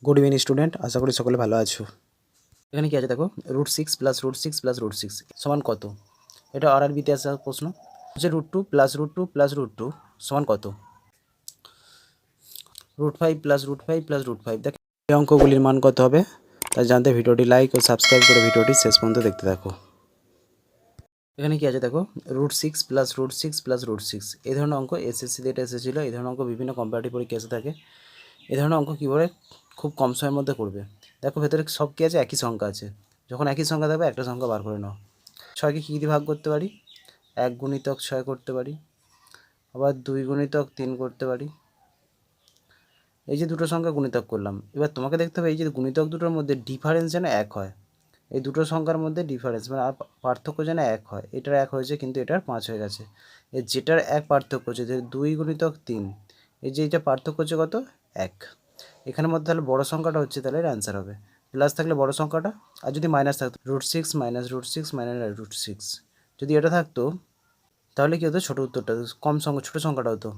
Good evening student, আশা করি সকলে ভালো আছো। এখানে কি আছে দেখো, √6 প্লাস √6 প্লাস √6 সমান কত? এটা আরআরবিতে আসা প্রশ্ন। হচ্ছে √2 প্লাস √2 প্লাস √2 সমান কত? √5 প্লাস √5 প্লাস √5। দেখো এই অঙ্কগুলির মান কত হবে তাই জানতে ভিডিওটি লাইক ও সাবস্ক্রাইব করে ভিডিওটি শেষ পর্যন্ত দেখতে থাকো। এখানে কি আছে দেখো, √6 প্লাস √6 প্লাস √6 এই ধরনের অঙ্ক এসএসসিতে এটা এসেছিলো। এই ধরনের অঙ্ক বিভিন্ন কম্পারেটিভ পরীক্ষা এসে থাকে। এই ধরনের অঙ্ক কীভাবে খুব কম সময়ের মধ্যে করবে। দেখো ভেতরে সব কী আছে, একই সংখ্যা আছে। যখন একই সংখ্যা থাকবে একটা সংখ্যা বার করে নাও। 6কে কী দিয়ে ভাগ করতে পারি? 1 গুণিতক 6 করতে পারি, আবার 2 গুণিতক 3 করতে পারি। এই যে দুটো সংখ্যা গুণিতক করলাম, এবার তোমাকে দেখতে হবে এই যে গুণিতক দুটোর মধ্যে ডিফারেন্স যেন এক হয়। এই দুটো সংখ্যার মধ্যে ডিফারেন্স মানে পার্থক্য যেন এক হয়। এটার 1 হয়েছে কিন্তু এটার 5 হয়ে গেছে। এর যেটার 1 পার্থক্য হচ্ছে যে 2 গুণিতক 3, এই যে এটা পার্থক্য হচ্ছে কত? 1। এখানের মধ্যে তাহলে বড় সংখ্যাটা হচ্ছে, তাহলে এর অ্যান্সার হবে প্লাস থাকলে বড় সংখ্যাটা, আর যদি মাইনাস থাকতো √6 মাইনাস √6 মাইনাস √6, যদি এটা থাকতো তাহলে কী হতো? ছোটো উত্তরটা কম সংখ্যা, ছোটো সংখ্যাটা হতো।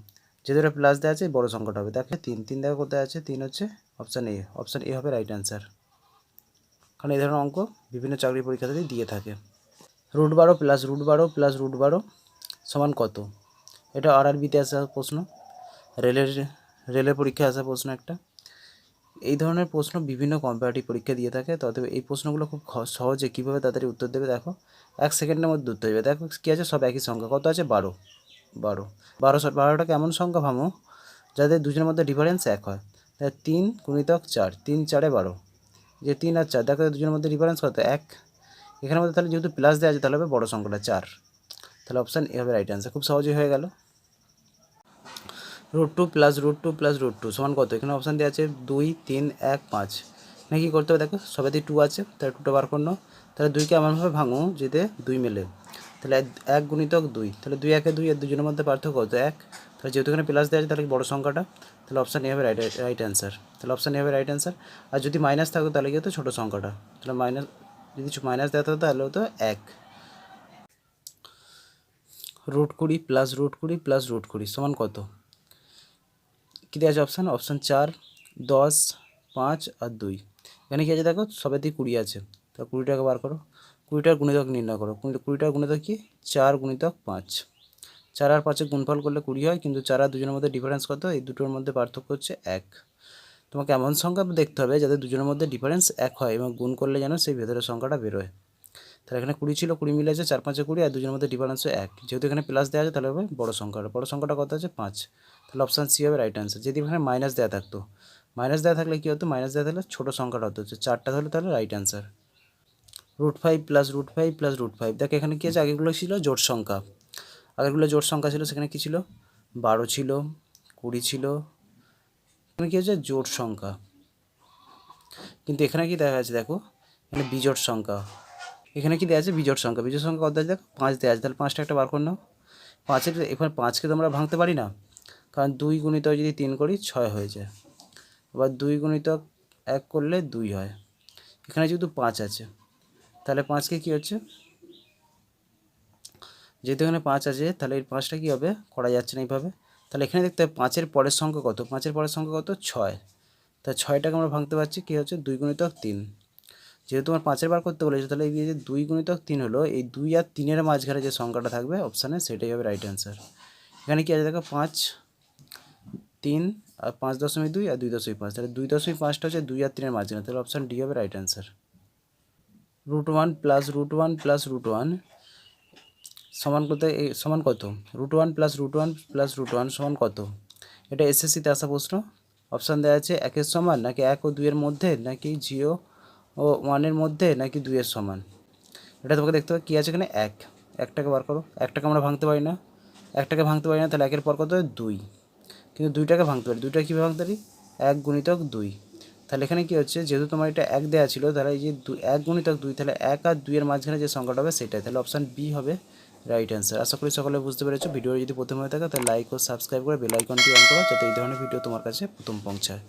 যেহেতু এটা প্লাস দেওয়া আছে বড় সংখ্যাটা হবে। দেখে 3 দেখো কোথায় আছে? 3 হচ্ছে অপশান এ। অপশান এ হবে রাইট অ্যান্সার, কারণ এই ধরনের অঙ্ক বিভিন্ন চাকরি পরীক্ষাতে দিয়ে থাকে। √12 প্লাস √12 প্লাস √12 সমান কত? এটা আরআরবিতে আসা প্রশ্ন, রেলের পরীক্ষায় আসা প্রশ্ন একটা। এই ধরনের প্রশ্ন বিভিন্ন কম্পারেটিভ পরীক্ষা দিয়ে থাকে। তবে এই প্রশ্নগুলো খুব সহজে কীভাবে তাড়াতাড়ি উত্তর দেবে দেখো, 1 সেকেন্ডের মধ্যে উত্তর দেবে। দেখো কী আছে, সব একই সংখ্যা। কত আছে? 12। 12টাকে এমন সংখ্যা ভাবো যাদের দুজনের মধ্যে ডিফারেন্স 1 হয়। তাহলে 3 গুণিতক 4, 3 4 12, যে 3 আর 4 দেখো দুজনের মধ্যে ডিফারেন্স কত? 1। এখানের মধ্যে তাহলে যেহেতু প্লাস দেওয়া আছে তাহলে হবে বড় সংখ্যাটা 4। তাহলে অপশান এ হবে রাইট অ্যান্সার, খুব সহজেই হয়ে গেল। √2 প্লাস √2 প্লাস √2 সমান কত? এখানে অপশান দেওয়া আছে 2 3 1 5। এখানে কী করতে হবে দেখো, সবেতেই 2 আছে, তাহলে 2টা বার করে নাও। তাহলে 2কে এমনভাবে ভাঙো যেতে 2 মেলে। তাহলে 1 গুণিতক 2, তাহলে 2 1 2 এর দুজনের মধ্যে পার্থক্য কত? 1। তাহলে যেহেতু এখানে প্লাস দেওয়া আছে তাহলে বড় সংখ্যাটা, তাহলে অপশান এ হবে রাইট অ্যান্সার। তাহলে অপশান এ হবে রাইট অ্যান্সার। আর যদি মাইনাস থাকতো তাহলে কী হতো? ছোটো সংখ্যাটা। তাহলে যদি মাইনাস দেওয়া থাকতো তাহলে হতো 1। √20 প্লাস √20 প্লাস √20 সমান কত? কী দেওয়া আছে অপশান? অপশান 4, 10, 5 আর 2। এখানে কী আছে দেখো, সবেতেই 20 আছে। তো 20টাকে বার করো, 20টার গুণিতক নির্ণয় করো। 20টার গুণিতক কি? 4 গুণিতক 5। 4 আর 5-এর গুণফল করলে 20 হয়, কিন্তু 4 আর দুজনের মধ্যে ডিফারেন্স কত? এই দুটোর মধ্যে পার্থক্য হচ্ছে 1। তোমাকে এমন সংখ্যা দেখতে হবে যাতে দুজনের মধ্যে ডিফারেন্স 1 হয় এবং গুণ করলে যেন সেই ভেতরের সংখ্যাটা বেরোয়। তাহলে এখানে 20 ছিল, 20 মিলে আছে, 4 5 20, আর দুজনের মধ্যে ডিফারেন্স 1। যেহেতু এখানে প্লাস দেওয়া আছে তাহলে হবে বড় সংখ্যাটা কত আছে? 5। তাহলে অপশান সি হবে রাইট অ্যান্সার। যদি এখানে মাইনাস দেওয়া থাকতো, মাইনাস দেওয়া থাকলে কী হতো? মাইনাস দেওয়া থাকলে ছোটো সংখ্যাটা হতো, 4টা হলে তাহলে রাইট অ্যান্সার। √5 প্লাস √5 প্লাস √5, দেখো এখানে কী আছে? আগেগুলো ছিল জোট সংখ্যা, ছিল, সেখানে কী ছিল? 12 ছিল, 20 ছিল। এখানে কী হচ্ছে? জোট সংখ্যা। কিন্তু এখানে কি দেখা যাচ্ছে দেখো, এখানে বিজোড় সংখ্যা। এখানে কি দেওয়া আছে? বিজোড় সংখ্যা। বিজোড় সংখ্যা কত আছে দেখো, 5 দেওয়া আছে। তাহলে 5টা একটা বার করে নাও। 5-এর এখানে 5কে তো আমরা ভাঙতে পারি না, কারণ 2 গুণিতক যদি 3 করি 6 হয়ে যায়। আবার 2 গুণিতক 1 করলে 2 হয়। এখানে যেহেতু 5 আছে তাহলে 5কে কী হচ্ছে, যেহেতু এখানে 5 আছে তাহলে এই 5টা কী হবে? করা যাচ্ছে না এইভাবে। তাহলে এখানে দেখতে হবে 5-এর পরের সংখ্যা কত? 5-এর পরের সংখ্যা কত? 6। তা 6টাকে আমরা ভাঙতে পারছি কী হচ্ছে? 2 গুণিতক 3। যেহেতু তোমার 5-এর বার করতে বলেছে তাহলে এই যে 2 গুণিতক 3 হলো, এই 2 আর 3-এর মাঝখানে যে সংখ্যাটা থাকবে অপশানে সেটাই হবে রাইট অ্যান্সার। এখানে কি আছে দেখো, 5 3 আর 5.2 আর 2.5, তাহলে 2.5টা হচ্ছে 2 আর 3-এর মাঝখানে, তাহলে অপশান ডি হবে রাইট অ্যান্সার। √1 প্লাস √1 প্লাস √1 সমান কত? সমান কত? √1 প্লাস √1 প্লাস √1 সমান কত? এটা এসএসসিতে আসা প্রশ্ন। অপশান দেওয়া আছে 1-এর সমান, নাকি 1 ও 2-এর মধ্যে, নাকি 0 ও 1-এর মধ্যে, নাকি 2-এর সমান। এটা তোমাকে দেখতে হবে কী আছে এখানে? 1টাকে বার করো। 1টাকে আমরা ভাঙতে পারি না, তাহলে 1-এর পর কত? 2। কিন্তু 2টাকে ভাঙতে পারি। 2টা কীভাবে ভাঙতে পারি? 1 গুণিতক 2। তাহলে এখানে কী হচ্ছে, যেহেতু তোমার এটা 1 দেওয়া ছিল, তাহলে এই যে 1 গুণিতক 2, তাহলে 1 আর 2-এর মাঝখানে যে সংখ্যাটা হবে সেটাই, তাহলে অপশান বি হবে রাইট অ্যান্সার। আশা করি সকলে বুঝতে পেরেছো। ভিডিও যদি প্রথম হয়ে থাকে তাহলে লাইক ও সাবস্ক্রাইব করে বেল আইকনটি অন করো, যাতে এই ধরনের ভিডিও তোমার কাছে প্রথম পৌঁছায়।